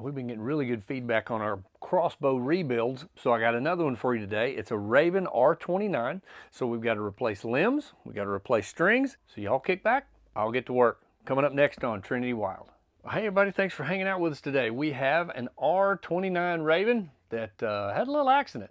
We've been getting really good feedback on our crossbow rebuilds, so I got another one for you today. It's a Ravin R29. So we've got to replace limbs, we've got to replace strings. So y'all kick back, I'll get to work. Coming up next on Trinity Wild. Hey everybody, thanks for hanging out with us today. We have an R29 Ravin that had a little accident.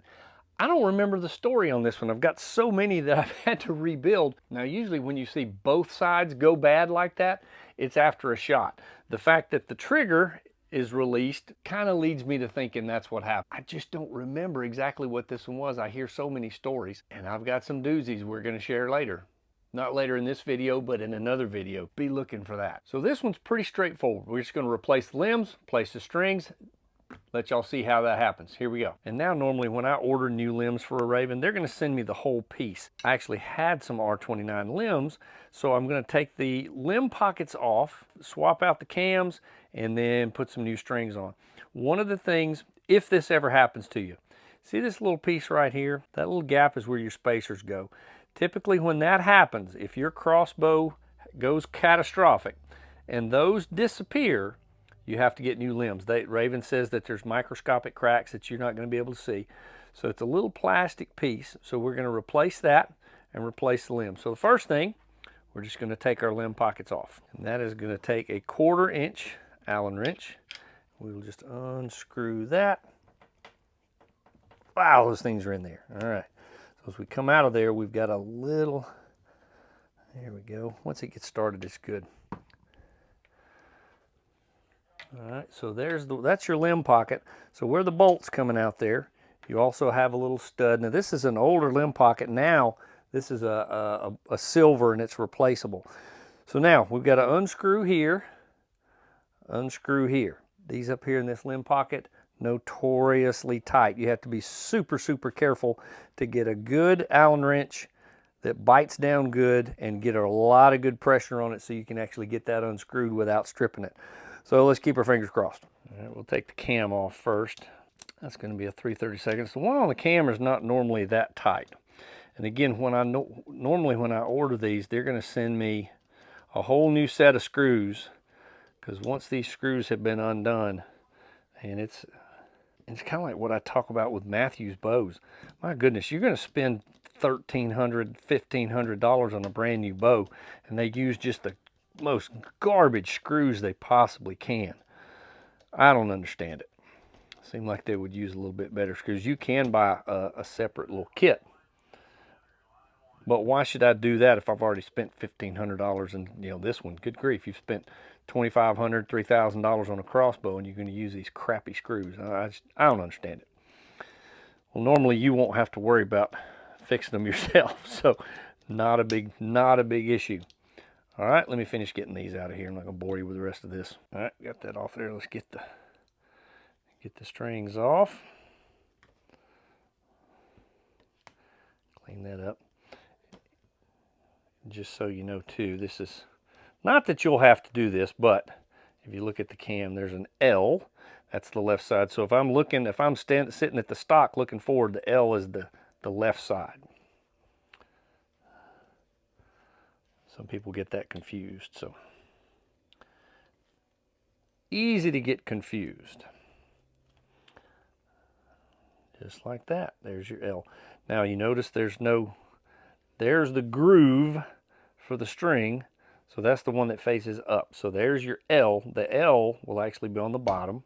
I don't remember the story on this one. I've got so many that I've had to rebuild. Now, usually when you see both sides go bad like that, it's after a shot. The fact that the trigger is released kind of leads me to thinking that's what happened. I just don't remember exactly what this one was. I hear so many stories, and I've got some doozies we're going to share later. Not later in this video, but in another video. Be looking for that. So this one's pretty straightforward. We're just going to replace the limbs, replace the strings, let y'all see how that happens. Here we go. And now normally when I order new limbs for a Ravin, they're going to send me the whole piece. I actually had some R29 limbs, so I'm going to take the limb pockets off, swap out the cams, and then put some new strings on. One of the things, if this ever happens to you, see this little piece right here? That little gap is where your spacers go. Typically when that happens, if your crossbow goes catastrophic and those disappear, you have to get new limbs. Ravin says that there's microscopic cracks that you're not going to be able to see. So it's a little plastic piece. So we're going to replace that and replace the limb. So the first thing, we're just going to take our limb pockets off. And that is going to take a 1/4 inch Allen wrench. We'll just unscrew that. Wow, those things are in there. All right. So as we come out of there, we've got a little, there we go. Once it gets started, it's good. All right, so that's your limb pocket. So where the bolt's coming out there, you also have a little stud. Now this is an older limb pocket. Now this is a silver and it's replaceable. So now we've got to unscrew here, unscrew here. These up here in this limb pocket, notoriously tight. You have to be super, super careful to get a good Allen wrench that bites down good and get a lot of good pressure on it so you can actually get that unscrewed without stripping it. So let's keep our fingers crossed. All right, we'll take the cam off first. That's going to be a 3/32. The one on the cam is not normally that tight. And again, normally when I order these, they're going to send me a whole new set of screws, because once these screws have been undone, and it's kind of like what I talk about with Matthews bows. My goodness, you're going to spend $1,300, $1,500 on a brand new bow, and they use just the most garbage screws they possibly can. I don't understand it. Seem like they would use a little bit better screws. You can buy a separate little kit, but why should I do that if I've already spent $1,500? And you know, this one, good grief, you've spent $2,500, $3,000 on a crossbow, and you're going to use these crappy screws. I don't understand it. Well, normally you won't have to worry about fixing them yourself, so not a big issue. All right, let me finish getting these out of here. I'm not going to bore you with the rest of this. All right, got that off there. Let's get the strings off. Clean that up. Just so you know too, this is, not that you'll have to do this, but if you look at the cam, there's an L. That's the left side. So if I'm sitting at the stock looking forward, the L is the left side. Some people get that confused, so easy to get confused. Just like that, there's your L. Now you notice there's the groove for the string, so that's the one that faces up. So there's your L. The L will actually be on the bottom.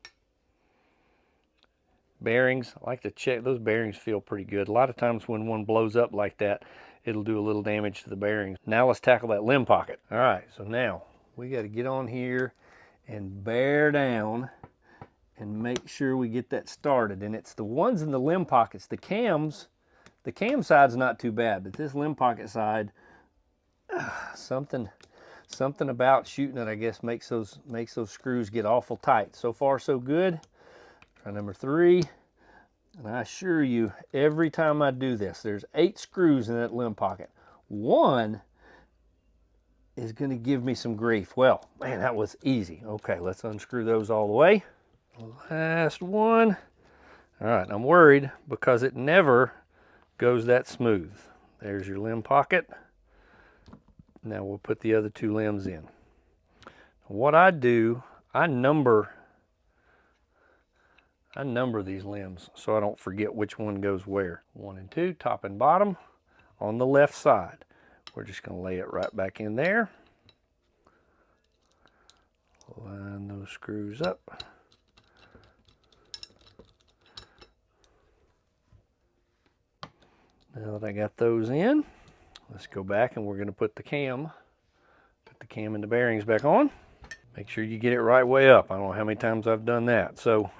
Bearings, I like to check, those bearings feel pretty good. A lot of times when one blows up like that, it'll do a little damage to the bearings. Now let's tackle that limb pocket. All right, so now we got to get on here and bear down and make sure we get that started. And it's the ones in the limb pockets. The cam side's not too bad, but this limb pocket side, something about shooting it, I guess, makes those screws get awful tight. So far, so good. Try number 3. And I assure you, every time I do this, there's 8 screws in that limb pocket. One is going to give me some grief. Well, man, that was easy. Okay, let's unscrew those all the way. Last one. All right, I'm worried because it never goes that smooth. There's your limb pocket. Now we'll put the other 2 limbs in. What I do, I number I number these limbs so I don't forget which one goes where. 1 and 2, top and bottom, on the left side. We're just going to lay it right back in there. Line those screws up. Now that I got those in, let's go back and we're going to put the cam and the bearings back on. Make sure you get it right way up. I don't know how many times I've done that. So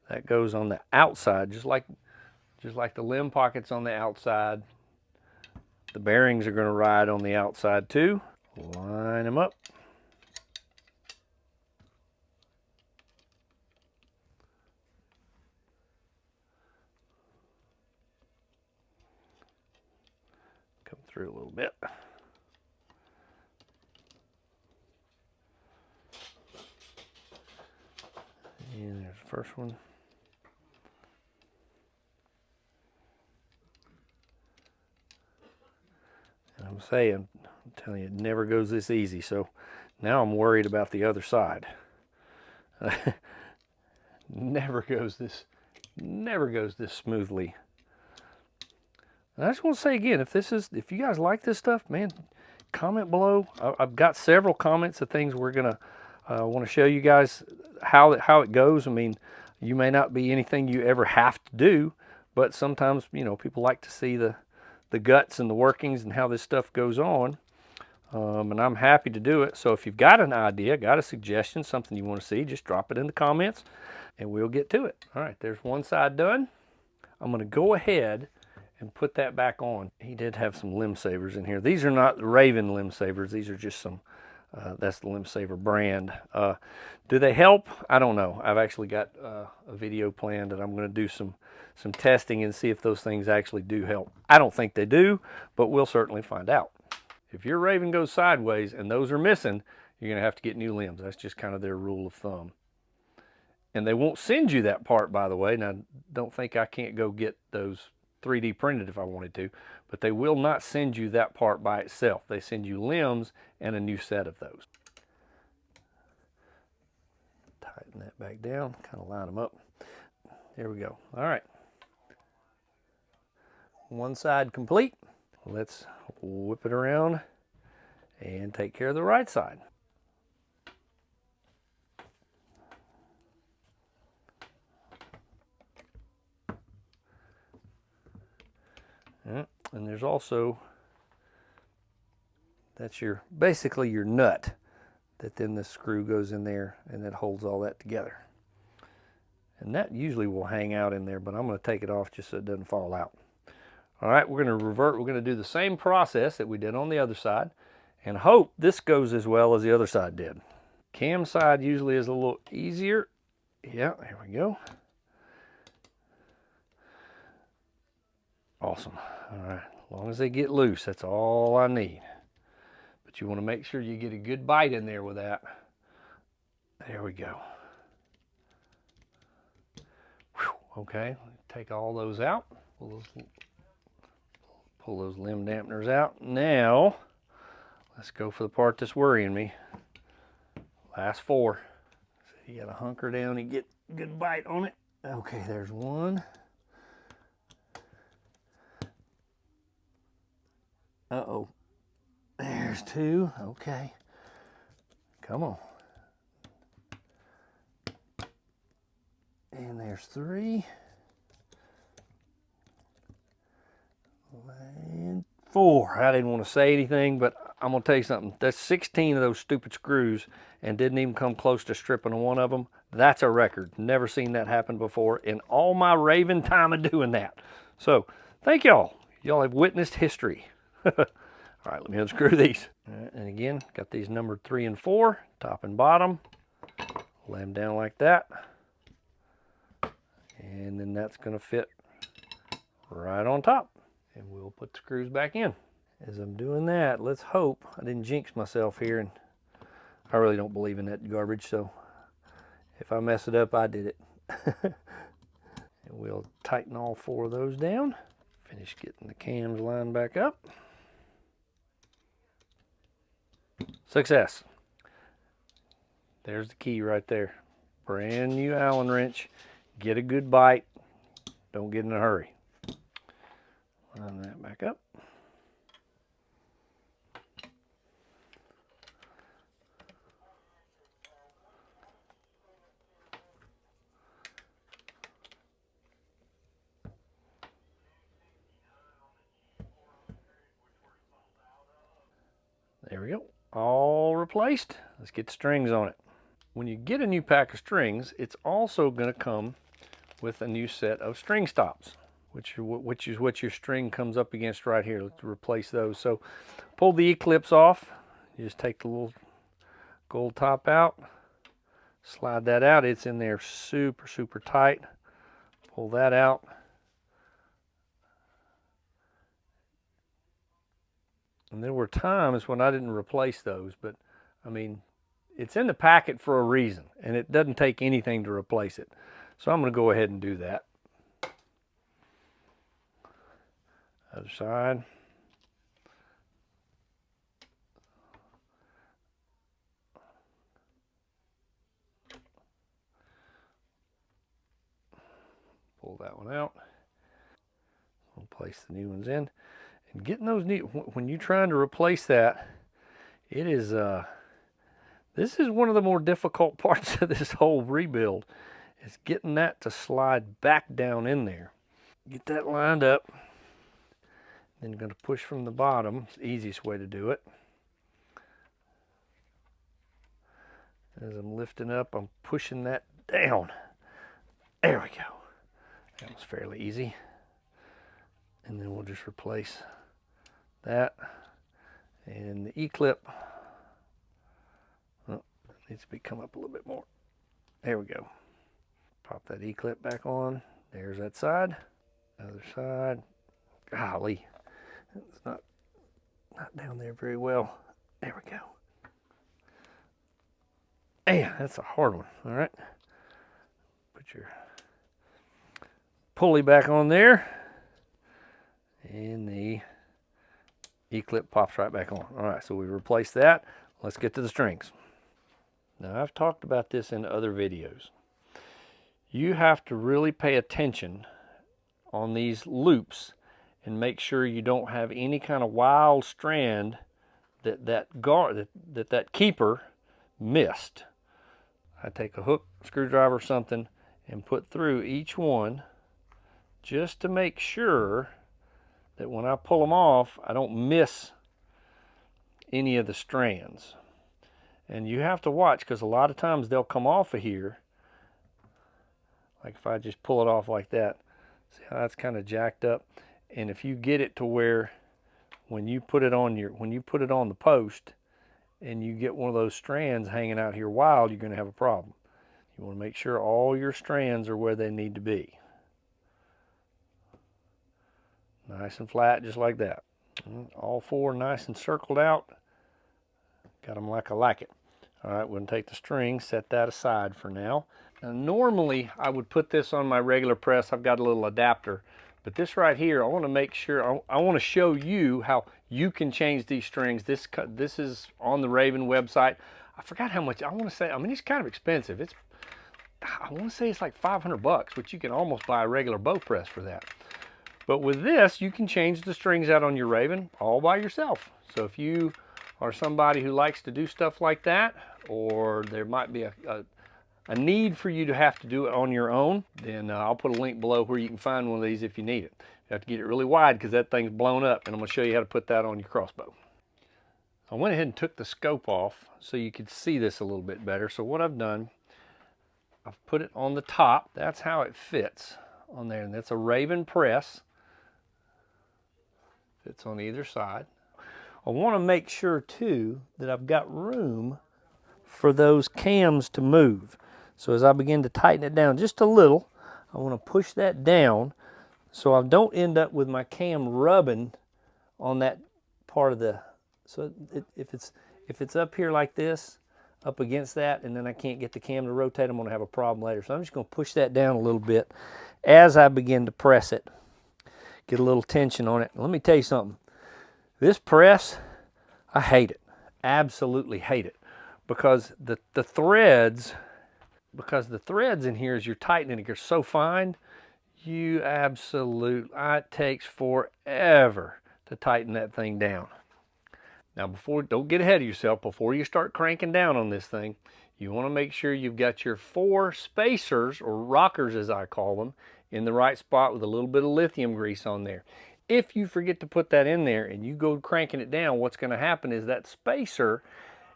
that goes on the outside, just like the limb pockets on the outside. The bearings are going to ride on the outside too. Line them up. Come through a little bit. And there's the first one. And I'm telling you, it never goes this easy. So now I'm worried about the other side. Never goes this smoothly. And I just want to say again, if you guys like this stuff, man, comment below. I've got several comments of things we're gonna want to show you guys how it goes. I mean, you may not be anything you ever have to do, but sometimes, you know, people like to see the guts and the workings and how this stuff goes on. And I'm happy to do it. So if you've got an idea, got a suggestion, something you want to see, just drop it in the comments and we'll get to it. All right, there's one side done. I'm going to go ahead and put that back on. He did have some limb savers in here. These are not the Ravin limb savers. These are just some, that's the limb saver brand. Do they help? I don't know. I've actually got a video planned and I'm going to do some testing and see if those things actually do help. I don't think they do, but we'll certainly find out. If your Ravin goes sideways and those are missing, you're going to have to get new limbs. That's just kind of their rule of thumb. And they won't send you that part, by the way. Now, don't think I can't go get those 3D printed if I wanted to, but they will not send you that part by itself. They send you limbs and a new set of those. Tighten that back down, kind of line them up. There we go. All right. One side complete. Let's whip it around and take care of the right side. And there's also, that's basically your nut that then the screw goes in there and that holds all that together. And that usually will hang out in there, but I'm going to take it off just so it doesn't fall out. All right, we're going to revert. We're going to do the same process that we did on the other side and hope this goes as well as the other side did. Cam side usually is a little easier. Yeah, here we go. Awesome. All right, as long as they get loose, that's all I need. But you want to make sure you get a good bite in there with that. There we go. Whew. Okay, take all those out. Pull those limb dampeners out. Now, let's go for the part that's worrying me. Last 4. So you got to hunker down and get a good bite on it. Okay, there's one. Uh-oh. There's 2. Okay. Come on. And there's 3. And 4. I didn't want to say anything, but I'm going to tell you something. That's 16 of those stupid screws and didn't even come close to stripping one of them. That's a record. Never seen that happen before in all my Ravin time of doing that. So, thank y'all. Y'all have witnessed history. All right, let me unscrew these. Right, and again, got these numbered 3 and 4, top and bottom. Lay them down like that. And then that's going to fit right on top. And we'll put the screws back in. As I'm doing that, let's hope I didn't jinx myself here. And I really don't believe in that garbage, so if I mess it up, I did it. And we'll tighten all 4 of those down. Finish getting the cams lined back up. Success. There's the key right there. Brand new Allen wrench. Get a good bite. Don't get in a hurry. Line that back up. There we go. All replaced. Let's get the strings on it. When you get a new pack of strings, it's also going to come with a new set of string stops, which is what your string comes up against right here. Let's replace those. So pull the E-clips off. You just take the little gold top out, slide that out. It's in there super, super tight. Pull that out. And there were times when I didn't replace those, but I mean, it's in the packet for a reason, and it doesn't take anything to replace it. So I'm going to go ahead and do that. Other side. Pull that one out. We'll place the new ones in. And getting those new, when you're trying to replace that, it is, this is one of the more difficult parts of this whole rebuild, is getting that to slide back down in there. Get that lined up. Then you're going to push from the bottom. It's the easiest way to do it. As I'm lifting up, I'm pushing that down. There we go. That was fairly easy. And then we'll just replace that. And the E-clip, oh, needs to come up a little bit more. There we go. Pop that E-clip back on. There's that side. Other side. Golly, it's not down there very well. There we go. Man, that's a hard one. All right. Put your pulley back on there. And the E-clip pops right back on. All right, so we replaced that. Let's get to the strings. Now, I've talked about this in other videos. You have to really pay attention on these loops and make sure you don't have any kind of wild strand that keeper missed. I take a hook, screwdriver, something, and put through each one just to make sure that when I pull them off, I don't miss any of the strands. And you have to watch, because a lot of times they'll come off of here. Like if I just pull it off like that, see how that's kind of jacked up? And if you get it to where when you put it on the post and you get one of those strands hanging out here wild, you're going to have a problem. You want to make sure all your strands are where they need to be. Nice and flat, just like that. All four nice and circled out. Got them like I like it. All right, we're going to take the string, set that aside for now. Now, normally I would put this on my regular press. I've got a little adapter. But this right here, I want to make sure, I want to show you how you can change these strings. This is on the Ravin website. I forgot how much, I want to say, I mean, it's kind of expensive. I want to say it's like 500 bucks, which you can almost buy a regular bow press for that. But with this, you can change the strings out on your Ravin all by yourself. So if you are somebody who likes to do stuff like that, or there might be a need for you to have to do it on your own, then I'll put a link below where you can find one of these if you need it. You have to get it really wide because that thing's blown up, and I'm going to show you how to put that on your crossbow. I went ahead and took the scope off so you could see this a little bit better. So what I've done, I've put it on the top. That's how it fits on there, and that's a Ravin press. Fits on either side. I want to make sure too that I've got room for those cams to move. So as I begin to tighten it down just a little, I want to push that down so I don't end up with my cam rubbing on that part of the, so if it's up here like this, up against that, and then I can't get the cam to rotate, I'm going to have a problem later. So I'm just going to push that down a little bit as I begin to press it. Get a little tension on it. Let me tell you something. This press, I hate it. Absolutely hate it. Because the threads, because the threads in here, as you're tightening it, are so fine, it takes forever to tighten that thing down. Now don't get ahead of yourself. Before you start cranking down on this thing, you want to make sure you've got your 4 spacers, or rockers as I call them, in the right spot with a little bit of lithium grease on there. If you forget to put that in there and you go cranking it down, what's going to happen is that spacer,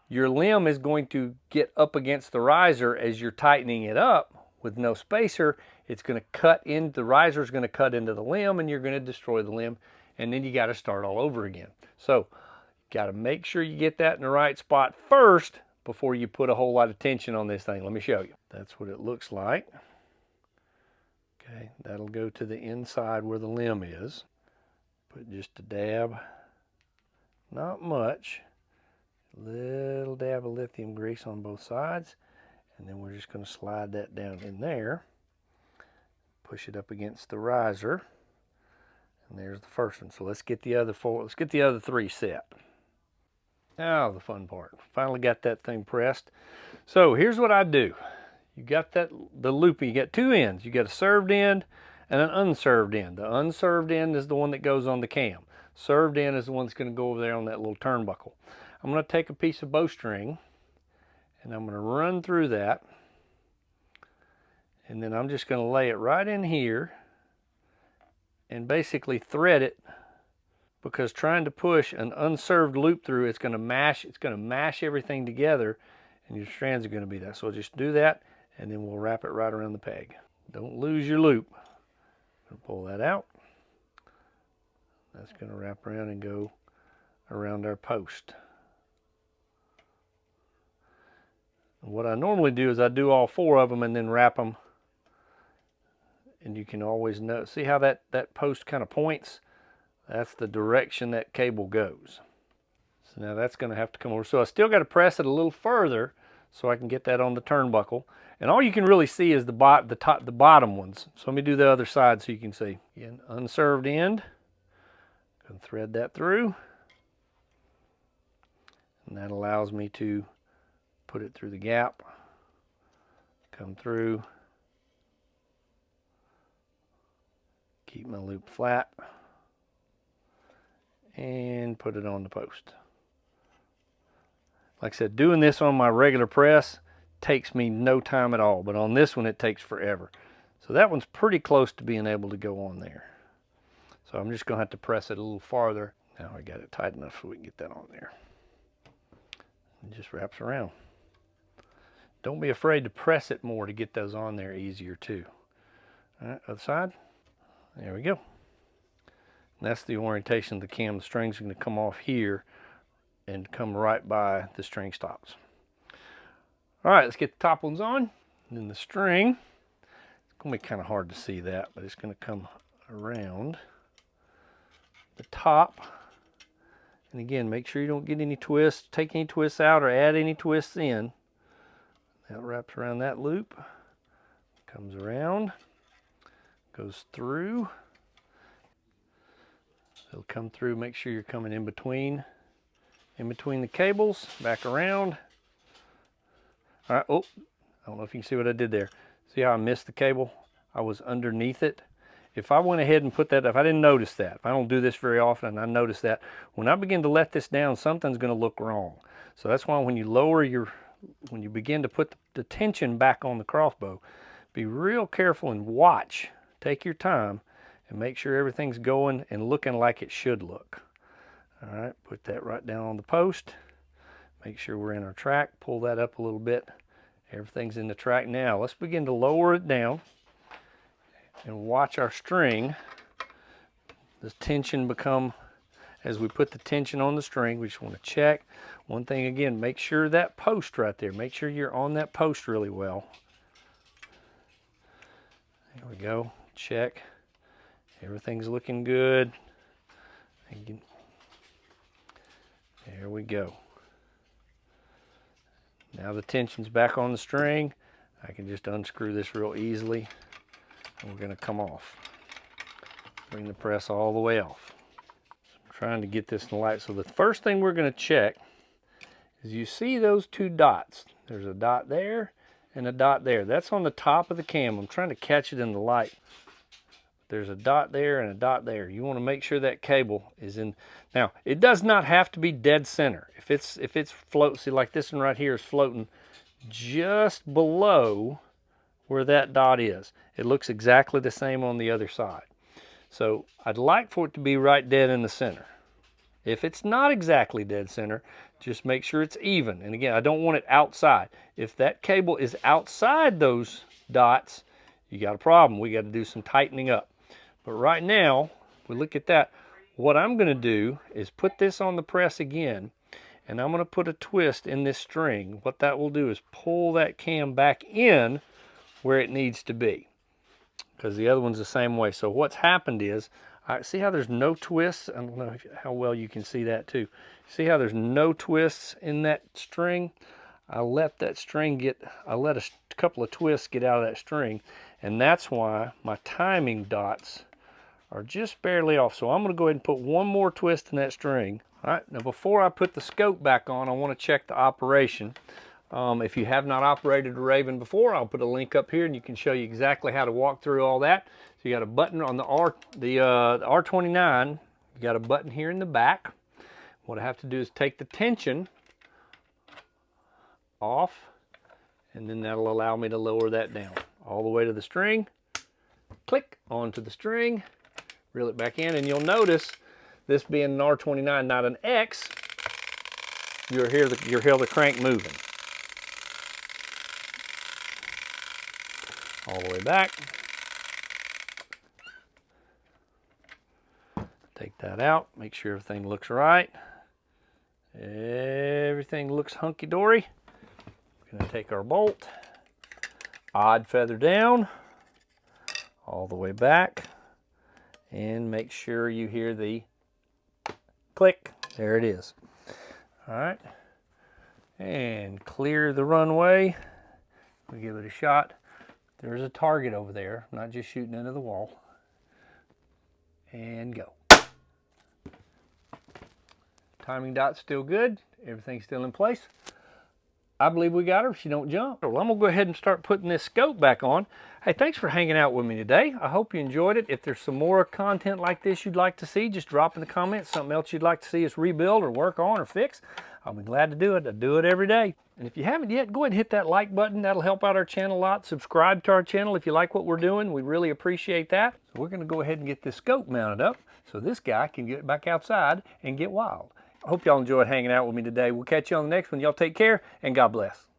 your limb is going to get up against the riser as you're tightening it up. With no spacer, it's going to cut in, the riser is going to cut into the limb, and you're going to destroy the limb, and then you got to start all over again. So got to make sure you get that in the right spot first before you put a whole lot of tension on this thing. Let me show you. That's what it looks like. Okay, that'll go to the inside where the limb is. Put just a dab, not much, little dab of lithium grease on both sides, and then we're just going to slide that down in there, push it up against the riser, and there's the first one. So let's get the other 4, let's get the other 3 set. Now the fun part. Finally got that thing pressed. So here's what I do. You got the looping, you got 2 ends. You got a served end and an unserved end. The unserved end is the one that goes on the cam. Served end is the one that's going to go over there on that little turnbuckle. I'm going to take a piece of bowstring and I'm going to run through that. And then I'm just going to lay it right in here and basically thread it, because trying to push an unserved loop through, it's going to mash everything together, and your strands are going to be that. So just do that, and then we'll wrap it right around the peg. Don't lose your loop. Pull that out. That's going to wrap around and go around our post. And what I normally do is I do all 4 of them and then wrap them, and you can always see how that post kind of points. That's the direction that cable goes. So now that's going to have to come over. So I still got to press it a little further so I can get that on the turnbuckle. And all you can really see is the bottom ones. So let me do the other side so you can see. Again, unserved end. Going to thread that through. And that allows me to put it through the gap. Come through. Keep my loop flat. And put it on the post. Like I said, doing this on my regular press takes me no time at all, but on this one it takes forever. So that one's pretty close to being able to go on there. So I'm just going to have to press it a little farther. Now I got it tight enough so we can get that on there. It just wraps around. Don't be afraid to press it more to get those on there easier too. All right, other side. There we go. And that's the orientation of the cam. The string's going to come off here and come right by the string stops. All right, let's get the top ones on. And then the string, it's going to be kind of hard to see that, but it's going to come around the top. And again, make sure you don't get any twists, take any twists out or add any twists in. That wraps around that loop, comes around, goes through. It'll come through, make sure you're coming in between the cables, back around. All right, oh, I don't know if you can see what I did there. See how I missed the cable? I was underneath it. If I went ahead and put that, if I didn't notice that, if I don't do this very often and I notice that, when I begin to let this down, something's gonna look wrong. So that's why when you begin to put the tension back on the crossbow, be real careful and watch, take your time, and make sure everything's going and looking like it should look. All right, put that right down on the post. Make sure we're in our track. Pull that up a little bit. Everything's in the track now. Let's begin to lower it down and watch our string. The tension become, as we put the tension on the string, we just want to check. One thing again, make sure that post right there, make sure you're on that post really well. There we go, check. Everything's looking good. There we go. Now the tension's back on the string. I can just unscrew this real easily. And we're going to come off. Bring the press all the way off. So I'm trying to get this in the light. So the first thing we're going to check is you see those 2 dots. There's a dot there and a dot there. That's on the top of the cam. I'm trying to catch it in the light. There's a dot there and a dot there. You want to make sure that cable is in. Now, it does not have to be dead center. If it's float, see, like this one right here is floating just below where that dot is. It looks exactly the same on the other side. So I'd like for it to be right dead in the center. If it's not exactly dead center, just make sure it's even. And again, I don't want it outside. If that cable is outside those dots, you got a problem. We got to do some tightening up. But right now, if we look at that, what I'm going to do is put this on the press again, and I'm going to put a twist in this string. What that will do is pull that cam back in where it needs to be, because the other one's the same way. So what's happened is, see how there's no twists? I don't know how well you can see that too. See how there's no twists in that string? I let that string get, I let a couple of twists get out of that string, and that's why my timing dots are just barely off. So I'm going to go ahead and put one more twist in that string. All right, now before I put the scope back on, I want to check the operation. If you have not operated a Ravin before, I'll put a link up here and you can show you exactly how to walk through all that. So you got a button on the R29. You got a button here in the back. What I have to do is take the tension off, and then that'll allow me to lower that down all the way to the string. Click onto the string, reel it back in, and you'll notice, this being an R29, not an X, you'll hear the crank moving. All the way back. Take that out, make sure everything looks right. Everything looks hunky-dory. We're going to take our bolt, odd feather down, all the way back, and make sure you hear the click. There it is. All right, and clear the runway. We give it a shot. There's a target over there, not just shooting into the wall. And go. Timing dot's still good. Everything's still in place. I believe we got her if she don't jump. Well, I'm gonna go ahead and start putting this scope back on. Hey, thanks for hanging out with me today. I hope you enjoyed it. If there's some more content like this you'd like to see, just drop in the comments. Something else you'd like to see us rebuild or work on or fix, I'll be glad to do it. I do it every day. And if you haven't yet, go ahead and hit that like button. That'll help out our channel a lot. Subscribe to our channel if you like what we're doing. We really appreciate that. So we're gonna go ahead and get this scope mounted up so this guy can get back outside and get wild. I hope y'all enjoyed hanging out with me today. We'll catch you on the next one. Y'all take care, and God bless.